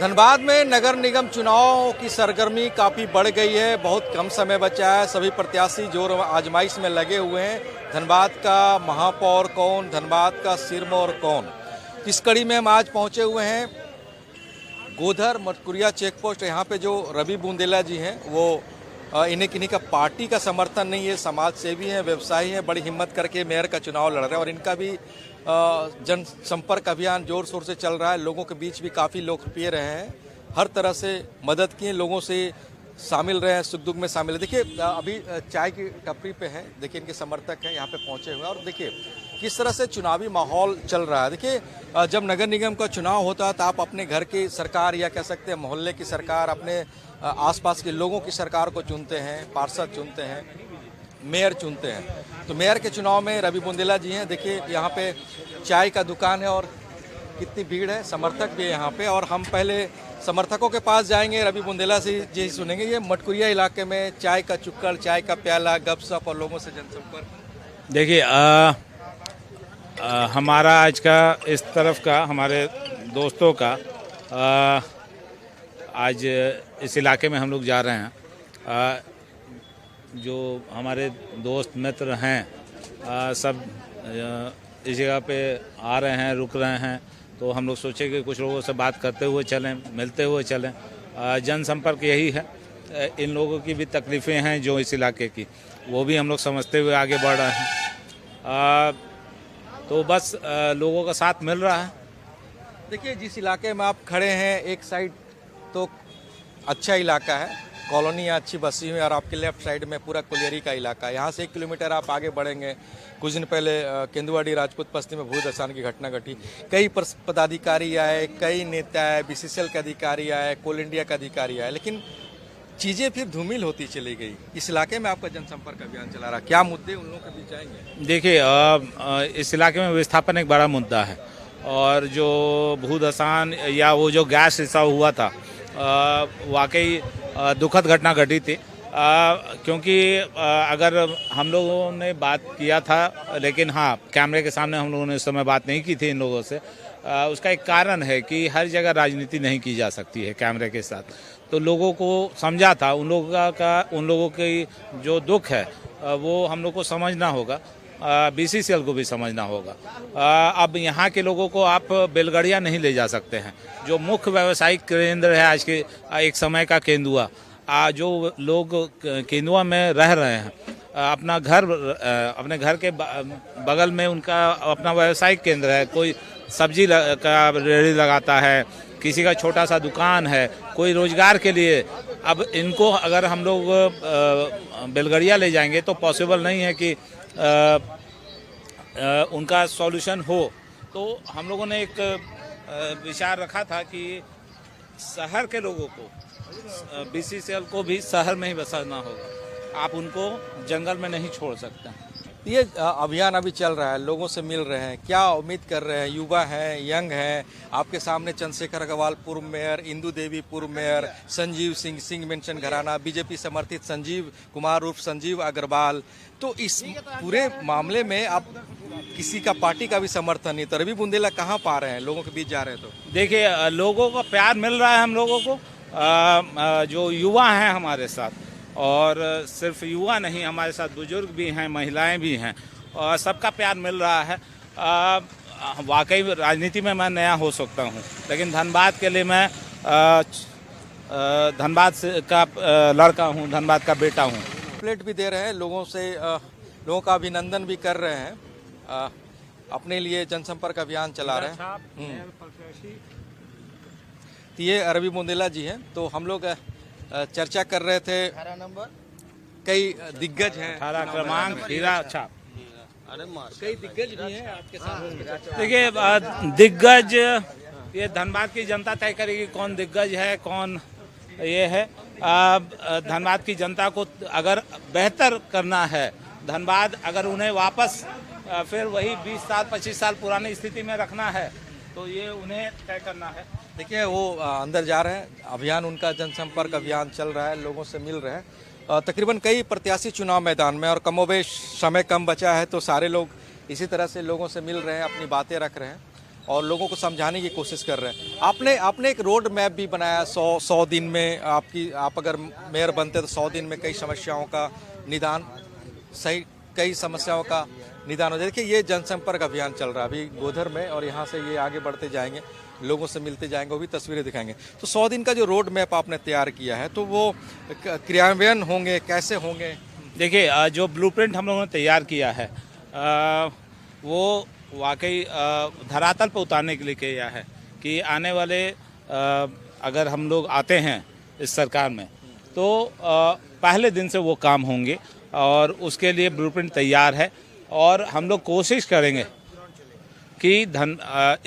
धनबाद में नगर निगम चुनाव की सरगर्मी काफ़ी बढ़ गई है। बहुत कम समय बचा है। सभी प्रत्याशी जोर आजमाइश में लगे हुए हैं। धनबाद का महापौर कौन, धनबाद का सिरमौर कौन, इस कड़ी में हम आज पहुंचे हुए हैं गोधर मटकुरिया चेक पोस्ट। यहाँ पे जो रवि बुंदेला जी हैं वो इन्हीं का पार्टी का समर्थन नहीं है, समाज सेवी हैं, व्यवसायी हैं, बड़ी हिम्मत करके मेयर का चुनाव लड़ रहे हैं और इनका भी जनसंपर्क अभियान जोर शोर से चल रहा है। लोगों के बीच भी काफ़ी लोकप्रिय रहे हैं, हर तरह से मदद किए, लोगों से शामिल रहे हैं, सुख दुख में शामिल है। देखिए अभी चाय की टपरी पे हैं, देखिए इनके समर्थक हैं यहाँ पे पहुँचे हुए हैं और देखिए किस तरह से चुनावी माहौल चल रहा है। देखिए जब नगर निगम का चुनाव होता है तो आप अपने घर की सरकार या कह सकते हैं मोहल्ले की सरकार, अपने आसपास के लोगों की सरकार को चुनते हैं, पार्षद चुनते हैं, मेयर चुनते हैं। तो मेयर के चुनाव में रवि बुंदेला जी हैं। देखिए यहाँ पे चाय का दुकान है और कितनी भीड़ है, समर्थक भी है यहाँ पे। और हम पहले समर्थकों के पास जाएंगे, रवि बुंदेला से जी सुनेंगे। ये मटकुरिया इलाके में चाय का चुक्कड़, चाय का प्याला, गपशप और लोगों से जनसंपर्क। देखिए हमारा आज का इस तरफ का हमारे दोस्तों का आज इस इलाके में हम लोग जा रहे हैं। जो हमारे दोस्त मित्र हैं सब इस जगह पे आ रहे हैं, रुक रहे हैं, तो हम लोग सोचे कि कुछ लोगों से बात करते हुए चलें, मिलते हुए चलें। जनसंपर्क यही है। इन लोगों की भी तकलीफ़ें हैं जो इस इलाके की, वो भी हम लोग समझते हुए आगे बढ़ रहे हैं। तो बस लोगों का साथ मिल रहा है। देखिए जिस इलाके में आप खड़े हैं, एक साइड तो अच्छा इलाका है, कॉलोनियाँ अच्छी बसी हुई हैं और आपके लेफ्ट साइड में पूरा कुलियरी का इलाका है। यहाँ से 1 किलोमीटर आप आगे बढ़ेंगे, कुछ दिन पहले केंदुआडी राजपूत बस्ती में भूधसान की घटना घटी। कई पदाधिकारी आए, कई नेता आए, बीसीसीएल के अधिकारी आए, कोल इंडिया का अधिकारी आए, लेकिन चीज़ें फिर धूमिल होती चली गई। इस इलाके में आपका जनसंपर्क अभियान चला रहा, क्या मुद्दे उन लोगों के बीच आएंगे? देखिए इस इलाके में विस्थापन एक बड़ा मुद्दा है और जो भूधसान या वो जो गैस रिसाव हुआ था वाकई दुखद घटना घटी थी। क्योंकि अगर हम लोगों ने बात किया था, लेकिन हाँ कैमरे के सामने हम लोगों ने उस समय बात नहीं की थी इन लोगों से। उसका एक कारण है कि हर जगह राजनीति नहीं की जा सकती है कैमरे के साथ। तो लोगों को समझा था, उन लोगों की जो दुख है वो हम लोग को समझना होगा, बीसीसीएल को भी समझना होगा। अब यहाँ के लोगों को आप बेलगड़िया नहीं ले जा सकते हैं। जो मुख्य व्यावसायिक केंद्र है आज के एक समय का केंदुआ, जो लोग केंदुआ में रह रहे हैं, अपने घर के बगल में उनका अपना व्यावसायिक केंद्र है। कोई सब्जी का रेहड़ी लगाता है, किसी का छोटा सा दुकान है, कोई रोजगार के लिए। अब इनको अगर हम लोग बेलगड़िया ले जाएंगे तो पॉसिबल नहीं है कि उनका सॉल्यूशन हो। तो हम लोगों ने एक विचार रखा था कि शहर के लोगों को, बीसीसीएल को भी शहर में ही बसाना होगा। आप उनको जंगल में नहीं छोड़ सकते। ये अभियान अभी चल रहा है, लोगों से मिल रहे हैं, क्या उम्मीद कर रहे हैं? युवा हैं, यंग हैं, आपके सामने चंद्रशेखर अग्रवाल पूर्व मेयर, इंदू देवी पूर्व मेयर, संजीव सिंह मेंशन घराना, बीजेपी समर्थित संजीव कुमार उर्फ संजीव अग्रवाल। तो इस पूरे मामले में आप किसी का पार्टी का भी समर्थन नहीं, तो रवि बुंदेला कहाँ पा रहे हैं? लोगों के बीच जा रहे हैं तो देखिए लोगों का प्यार मिल रहा है हम लोगों को। जो युवा हैं हमारे साथ, और सिर्फ युवा नहीं, हमारे साथ बुजुर्ग भी हैं, महिलाएं भी हैं, और सबका प्यार मिल रहा है। वाकई राजनीति में मैं नया हो सकता हूं, लेकिन धनबाद के लिए मैं धनबाद का लड़का हूं, धनबाद का बेटा हूं। प्लेट भी दे रहे हैं लोगों से, लोगों का अभिनंदन भी कर रहे हैं, अपने लिए जनसंपर्क अभियान चला रहे हैं। तो ये रवि बुंदेला जी हैं। तो हम लोग चर्चा कर रहे थे, कई दिग्गज हैं, 18 क्रमांक हीरा छाप, कई दिग्गज भी हैं आपके सामने। देखिए दिग्गज ये धनबाद की जनता तय करेगी कौन दिग्गज है, कौन ये है। धनबाद की जनता को अगर बेहतर करना है, धनबाद अगर उन्हें वापस फिर वही 20 साल 25 साल पुरानी स्थिति में रखना है, तो ये उन्हें तय करना है। देखिए वो अंदर जा रहे हैं, अभियान उनका जनसंपर्क अभियान चल रहा है, लोगों से मिल रहे हैं। तकरीबन कई प्रत्याशी चुनाव मैदान में और कमोबेश समय कम बचा है, तो सारे लोग इसी तरह से लोगों से मिल रहे हैं, अपनी बातें रख रहे हैं। और लोगों को समझाने की कोशिश कर रहे हैं। आपने एक रोड मैप भी बनाया 100 दिन में आप अगर मेयर बनते तो 100 दिन में कई समस्याओं का निदान कई समस्याओं का निदान हो जाए। देखिए ये जनसंपर्क अभियान चल रहा है अभी गोधर में और यहाँ से ये आगे बढ़ते जाएंगे, लोगों से मिलते जाएंगे, वो भी तस्वीरें दिखाएंगे। तो 100 दिन का जो रोड मैप आपने तैयार किया है तो वो क्रियान्वयन होंगे, कैसे होंगे? देखिए जो ब्लूप्रिंट हम लोगों ने तैयार किया है वो वाकई धरातल पर उतारने के लिए किया है कि आने वाले अगर हम लोग आते हैं इस सरकार में तो पहले दिन से वो काम होंगे और उसके लिए ब्लूप्रिंट तैयार है। और हम लोग कोशिश करेंगे कि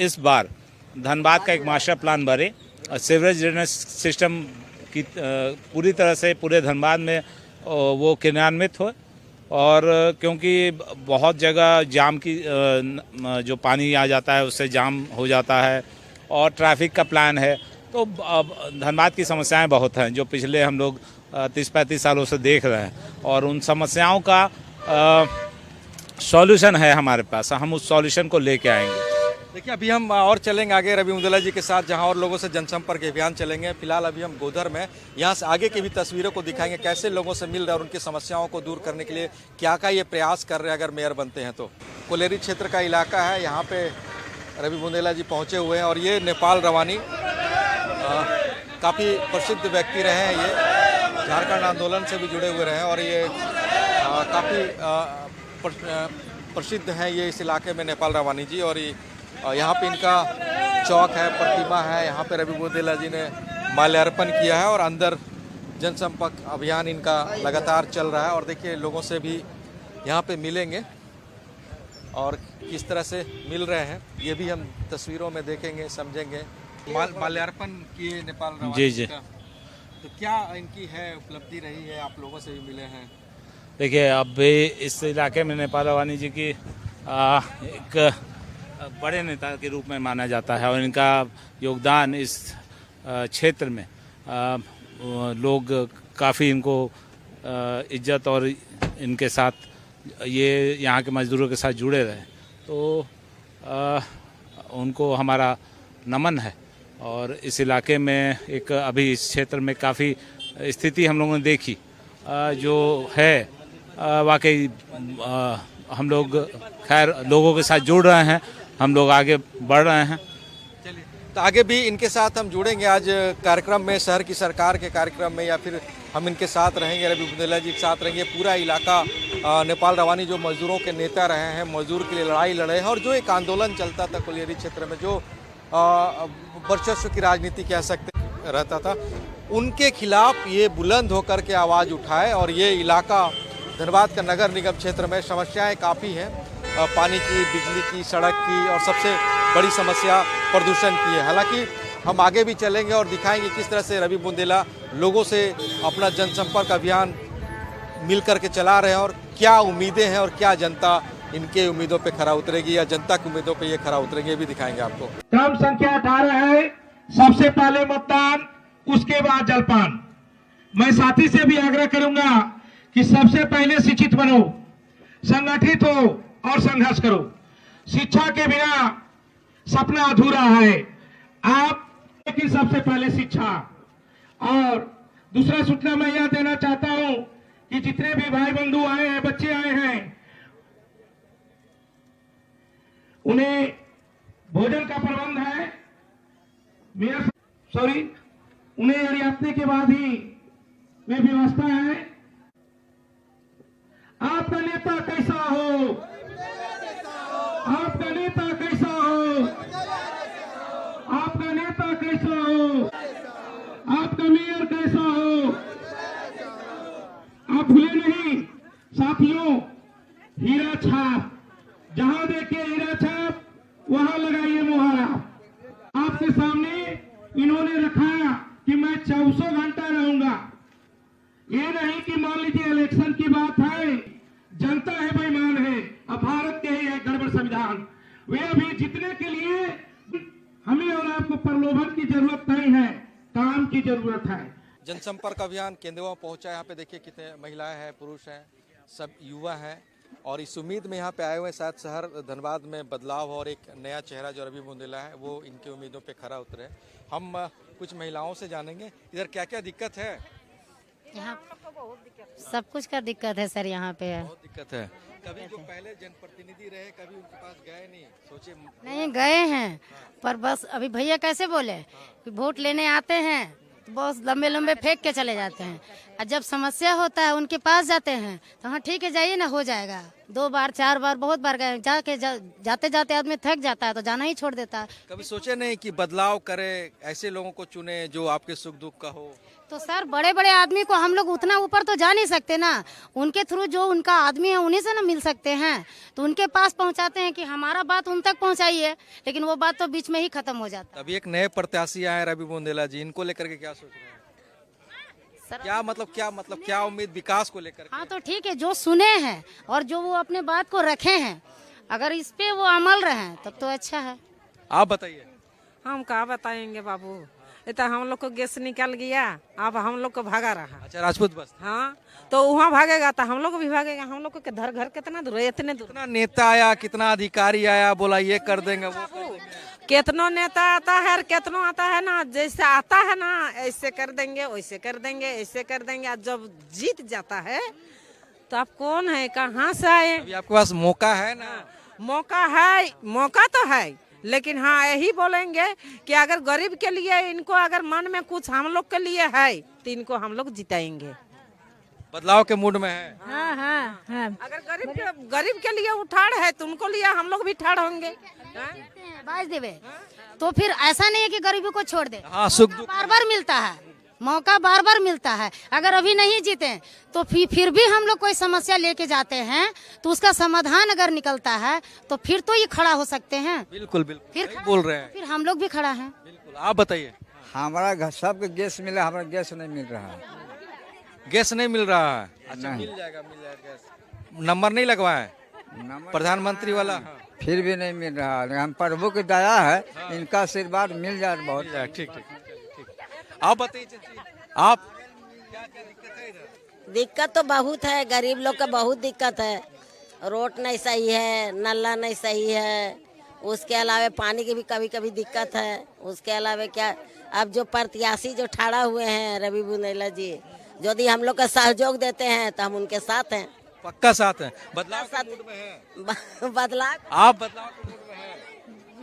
इस बार धनबाद का एक मास्टर प्लान बने, सीवरेज ड्रेनेज सिस्टम की पूरी तरह से पूरे धनबाद में वो क्रियान्वित हो। और क्योंकि बहुत जगह जाम की जो पानी आ जाता है उससे जाम हो जाता है और ट्रैफिक का प्लान है। तो धनबाद की समस्याएं बहुत हैं जो पिछले हम लोग 30-35 सालों से देख रहे हैं और उन समस्याओं का सॉल्यूशन है हमारे पास, हम उस सॉल्यूशन को लेके आएंगे। देखिए अभी हम और चलेंगे आगे रवि मुंदला जी के साथ जहां और लोगों से जनसंपर्क अभियान चलेंगे। फिलहाल अभी हम गोधर में यहां से आगे की भी तस्वीरों को दिखाएंगे, कैसे लोगों से मिल रहे हैं और उनकी समस्याओं को दूर करने के लिए क्या ये प्रयास कर रहे हैं अगर मेयर बनते हैं तो। कोलेरी क्षेत्र का इलाका है, यहाँ पे रवि मुंदला जी पहुँचे हुए हैं और ये नेपाल रवानी काफ़ी प्रसिद्ध व्यक्ति रहे हैं, ये झारखंड आंदोलन से भी जुड़े हुए रहे हैं और ये काफ़ी प्रसिद्ध हैं ये इस इलाके में नेपाल रवानी जी। और यहाँ पे इनका चौक है, प्रतिमा है, यहाँ पे रवि मुंदला जी ने माल्यार्पण किया है और अंदर जनसंपर्क अभियान इनका लगातार चल रहा है। और देखिए लोगों से भी यहाँ पे मिलेंगे और किस तरह से मिल रहे हैं ये भी हम तस्वीरों में देखेंगे, समझेंगे। माल्यार्पण किए नेपाल रवानी जी का, तो क्या इनकी है उपलब्धि रही है, आप लोगों से भी मिले हैं? देखिए अब भी इस इलाके में नेपाल रवानी जी की एक बड़े नेता के रूप में माना जाता है और इनका योगदान इस क्षेत्र में लोग काफ़ी इनको इज्जत और इनके साथ ये यहाँ के मजदूरों के साथ जुड़े रहे, तो उनको हमारा नमन है। और इस इलाके में एक अभी इस क्षेत्र में काफ़ी स्थिति हम लोगों ने देखी जो है वाकई हम लोग खैर लोगों के साथ जुड़ रहे हैं, हम लोग आगे बढ़ रहे हैं। चलिए तो आगे भी इनके साथ हम जुड़ेंगे आज कार्यक्रम में, शहर की सरकार के कार्यक्रम में, या फिर हम इनके साथ रहेंगे, रवि मुंदला जी के साथ रहेंगे। पूरा इलाका नेपाल रवानी जो मजदूरों के नेता रहे हैं, मजदूर के लिए लड़ाई लड़े हैं और जो एक आंदोलन चलता था कोलियरी क्षेत्र में जो वर्चस्व की राजनीति कह सकते रहता था, उनके खिलाफ ये बुलंद होकर के आवाज़ उठाए। और ये इलाका धनबाद का नगर निगम क्षेत्र में समस्याएं काफ़ी हैं, पानी की, बिजली की, सड़क की और सबसे बड़ी समस्या प्रदूषण की है। हालांकि हम आगे भी चलेंगे और दिखाएंगे किस तरह से रवि मुंदला लोगों से अपना जनसंपर्क अभियान मिल करके चला रहे हैं और क्या उम्मीदें हैं और क्या जनता इनके उम्मीदों पे खरा उतरेगी या जनता की उम्मीदों पे ये खरा उतरेंगे, ये भी दिखाएंगे आपको। क्रम संख्या 18 है, सबसे पहले मतदान, उसके बाद जलपान। मैं साथी से भी आग्रह करूंगा कि सबसे पहले शिक्षित बनो, संगठित हो और संघर्ष करो। शिक्षा के बिना सपना अधूरा है आप, लेकिन सबसे पहले शिक्षा। और दूसरा सूचना मैं यह देना चाहता हूं कि जितने भी भाई बंधु आए हैं, बच्चे आए हैं, उन्हें भोजन का प्रबंध है, उन्हें यात्रा के बाद ही वे व्यवस्था है। आपका नेता कैसा हो, आपका नेता कैसा हो, आपका नेता कैसा हो, आपका मेयर कैसा हो, आप भूले नहीं साथियों। हीरा छाप, जहां देखिए हीरा छाप वहां लगाइए मुहारा। आपके सामने इन्होंने रखा कि मैं 24 घंटा रहूंगा। ये नहीं कि मान लीजिए इलेक्शन की बात है, जनता है, बेईमान है, अब भारत के ही है गड़बड़ संविधान। वे अभी जीतने के लिए हमें और आपको प्रलोभन की जरूरत नहीं है, काम की जरूरत है। जनसंपर्क अभियान केंद्रों में पहुंचा। यहाँ पे देखिए कितने महिलाएं हैं, पुरुष हैं, सब युवा हैं और इस उम्मीद में यहाँ पे आए हुए हैं, शायद शहर धनबाद में बदलाव और एक नया चेहरा जो रवि बुंदेला है वो इनकी उम्मीदों पे खरा उतरे। हम कुछ महिलाओं से जानेंगे इधर क्या क्या दिक्कत है। यहाँ सब कुछ का दिक्कत है सर, यहाँ पे है। बहुत दिक्कत है। कभी जो पहले जनप्रतिनिधि रहे कभी उनके पास गए नहीं, सोचे नहीं गए हैं, पर बस अभी भैया कैसे बोले कि वोट लेने आते हैं तो बहुत लंबे लंबे फेंक के चले जाते हैं, और जब समस्या होता है उनके पास जाते हैं तो हाँ ठीक है जाइए ना, हो जाएगा। 2 बार 4 बार बहुत बार गए, जाते जाते आदमी थक जाता है तो जाना ही छोड़ देता है। कभी सोचे नहीं कि बदलाव करे, ऐसे लोगों को चुने जो आपके सुख दुख का हो। तो सर बड़े बड़े आदमी को हम लोग उतना ऊपर तो जा नहीं सकते ना, उनके थ्रू जो उनका आदमी है उन्हीं से ना मिल सकते हैं, तो उनके पास पहुंचाते हैं कि हमारा बात उन तक पहुंचाइए, लेकिन वो बात तो बीच में ही खत्म हो जाता है। अभी एक नए प्रत्याशी आए रवि बुंदेला जी, इनको लेकर के क्या सोच रहे हैं? सर क्या मतलब क्या उम्मीद विकास को लेकर? हाँ तो ठीक है, जो सुने हैं और जो वो अपने बात को रखे हैं, अगर इस पे वो अमल रहे तब तो अच्छा है। आप बताइए। हम क्या बताएंगे बाबू, इतना हम लोग को गैस निकल गया, अब हम लोग को भागा रहा। अच्छा, राजपूत बस। हाँ तो वहाँ भागेगा तो हम लोग को भी भागेगा। हम लोग को घर कितना दूर है, इतने दूर। कितना नेता आया, कितना अधिकारी आया, बोला ये कर देंगे वो कर देंगे। कितनों नेता आता है और कितनों आता है ना, जैसे आता है ना ऐसे कर देंगे, वैसे कर देंगे, ऐसे कर देंगे। और जब जीत जाता है तो आप कौन है, कहाँ से आए? अभी आपके पास मौका है ना। मौका है, मौका तो है, लेकिन हाँ यही बोलेंगे कि अगर गरीब के लिए इनको अगर मन में कुछ हम लोग के लिए है तो इनको हम लोग जिताएंगे। बदलाव के मूड में है। हाँ हाँ हाँ। अगर गरीब के लिए उठाड़ है तो उनको लिए हम लोग भी ठाड़ होंगे। बाज देवे तो फिर ऐसा नहीं है कि गरीबी को छोड़ दे। हाँ, सुख दुख बार बार मिलता है, मौका बार बार मिलता है। अगर अभी नहीं जीते तो फिर भी हम लोग कोई समस्या लेके जाते हैं तो उसका समाधान अगर निकलता है तो फिर तो ये खड़ा हो सकते हैं। बिल्कुल बिल्कुल फिर सही बोल रहे हैं। फिर हम लोग भी खड़ा हैं। बिल्कुल, आप बताइए। हमारा सबके गैस मिला, हमारा गैस नहीं मिल रहा है। गैस नहीं मिल रहा है? अच्छा, नहीं। मिल जाएगा गैस। नंबर नहीं लगवाए प्रधानमंत्री वाला? फिर भी नहीं मिल रहा है। हम प्रभु की दया है, इनका आशीर्वाद मिल जाए बहुत। मिल जाए, ठीक ठीक ठीक। आप बताइए चाची, आप क्या क्या दिक्कत है इधर? दिक्कत तो बहुत है, गरीब लोग का बहुत दिक्कत है। रोड नहीं सही है, नल्ला नहीं सही है, उसके अलावा पानी की भी कभी कभी दिक्कत है। उसके अलावा क्या, अब जो प्रत्याशी जो ठाड़ा हुए हैं रवि बुंदेला जी, यदि हम लोग का सहयोग देते हैं तो हम उनके साथ हैं। पक्का साथ है। बदलाव के मूड में है। बदलाव आप बदलाव के मूड में है।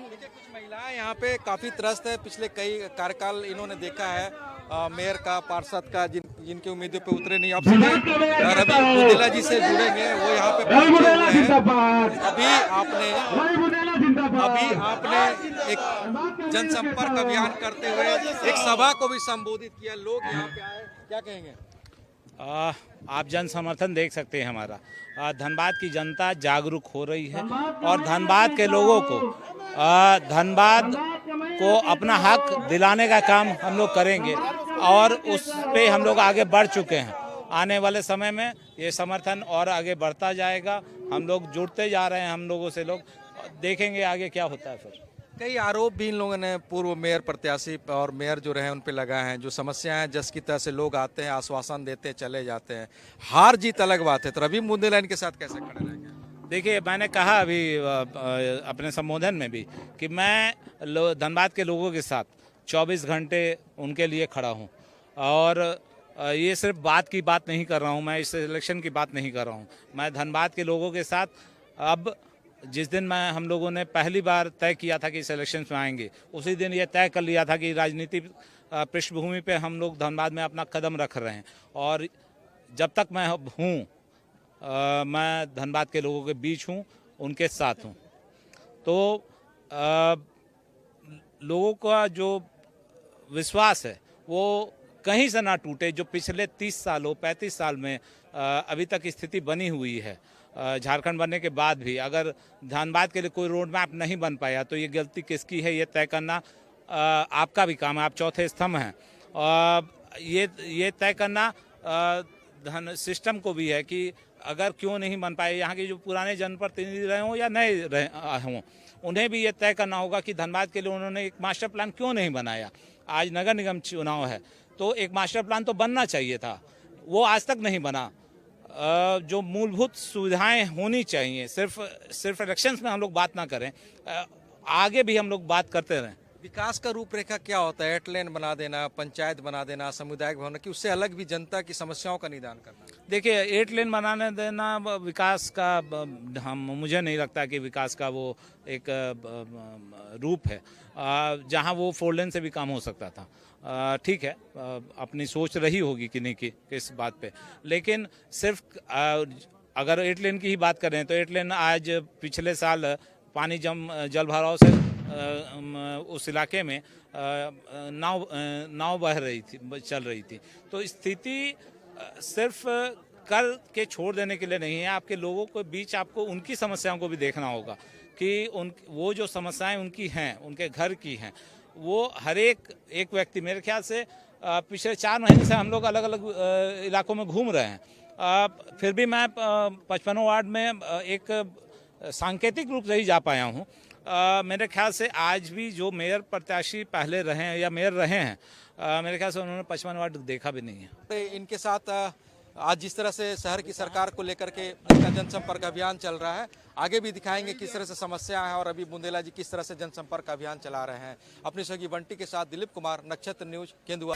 देखिए, कुछ महिलाएं यहाँ पे काफी त्रस्त है। पिछले कई कार्यकाल इन्होंने देखा है मेयर का, पार्षद का, जिनके उम्मीदों पे उतरे नहीं। अब सीधे रवि बुंदेला जी से जुड़ेंगे, वो यहाँ पे पहुंचे हुए हैं। अभी आपने एक जनसंपर्क अभियान करते हुए एक सभा को भी संबोधित किया। लोग यहाँ पे आए, क्या कहेंगे? आप जन समर्थन देख सकते हैं हमारा। धनबाद की जनता जागरूक हो रही है और धनबाद के लोगों को धनबाद को अपना हक दिलाने का काम हम लोग करेंगे और उस पे हम लोग आगे बढ़ चुके हैं। आने वाले समय में ये समर्थन और आगे बढ़ता जाएगा। हम लोग जुड़ते जा रहे हैं, हम लोगों से लोग देखेंगे आगे क्या होता है। फिर कई आरोप भी इन लोगों ने पूर्व मेयर प्रत्याशी और मेयर जो रहे उन पे लगाए हैं। जो समस्याएं हैं, जस की तरह से लोग आते हैं, आश्वासन देते हैं, चले जाते हैं। हार जीत अलग बात है, तो रवि बुंदेला इनके साथ कैसे खड़े रहेंगे? देखिए, मैंने कहा अभी अपने संबोधन में भी कि मैं धनबाद के लोगों के साथ 24 घंटे उनके लिए खड़ा हूं और ये सिर्फ बात की बात नहीं कर रहा हूं, मैं इस इलेक्शन की बात नहीं कर रहा हूं। मैं धनबाद के लोगों के साथ, अब जिस दिन हम लोगों ने पहली बार तय किया था कि इस इलेक्शन में आएंगे, उसी दिन ये तय कर लिया था कि राजनीतिक पृष्ठभूमि पे हम लोग धनबाद में अपना कदम रख रहे हैं और जब तक मैं हूँ मैं धनबाद के लोगों के बीच हूँ, उनके साथ हूँ। तो लोगों का जो विश्वास है वो कहीं से ना टूटे। जो पिछले 30 सालों 35 साल में अभी तक स्थिति बनी हुई है, झारखंड बनने के बाद भी अगर धनबाद के लिए कोई रोड मैप नहीं बन पाया तो ये गलती किसकी है, ये तय करना आपका भी काम है। आप चौथे स्तंभ हैं। ये तय करना धन सिस्टम को भी है कि अगर क्यों नहीं बन पाए, यहाँ के जो पुराने जनप्रतिनिधि रहे हों या नए रहे हों, उन्हें भी ये तय करना होगा कि धनबाद के लिए उन्होंने एक मास्टर प्लान क्यों नहीं बनाया। आज नगर निगम चुनाव है तो एक मास्टर प्लान तो बनना चाहिए था, वो आज तक नहीं बना। जो मूलभूत सुविधाएं होनी चाहिए, सिर्फ इलेक्शंस में हम लोग बात ना करें, आगे भी हम लोग बात करते रहें। विकास का रूपरेखा क्या होता है? 8 लेन बना देना, पंचायत बना देना, सामुदायिक भवन, कि उससे अलग भी जनता की समस्याओं का निदान करना? देखिए, 8 लेन बनाने देना विकास का मुझे नहीं लगता कि विकास का वो एक रूप है। जहां वो 4 लेन से भी काम हो सकता था। ठीक है, अपनी सोच रही होगी किन्हीं की किस बात पे, लेकिन सिर्फ अगर 8 लेन की ही बात करें तो 8 लेन आज पिछले साल पानी जल भराव से उस इलाके में नाव बह रही थी, चल रही थी। तो स्थिति सिर्फ कर के छोड़ देने के लिए नहीं है, आपके लोगों के बीच आपको उनकी समस्याओं को भी देखना होगा कि वो जो समस्याएं उनकी हैं, उनके घर की हैं, वो हर एक व्यक्ति, मेरे ख्याल से पिछले 4 महीने से हम लोग अलग अलग इलाकों में घूम रहे हैं। फिर भी मैं 55 वार्ड में एक सांकेतिक रूप से ही जा पाया हूँ। मेरे ख्याल से आज भी जो मेयर प्रत्याशी पहले रहे हैं या मेयर रहे हैं, मेरे ख्याल से उन्होंने 55 वार्ड देखा भी नहीं है। इनके साथ आज जिस तरह से शहर की सरकार को लेकर के इनका जनसंपर्क अभियान चल रहा है, आगे भी दिखाएंगे किस तरह से समस्या है और अभी बुंदेला जी किस तरह से जनसंपर्क अभियान चला रहे हैं। अपनी सहयोगी बंटी के साथ दिलीप कुमार, नक्षत्र न्यूज, केंदुआ।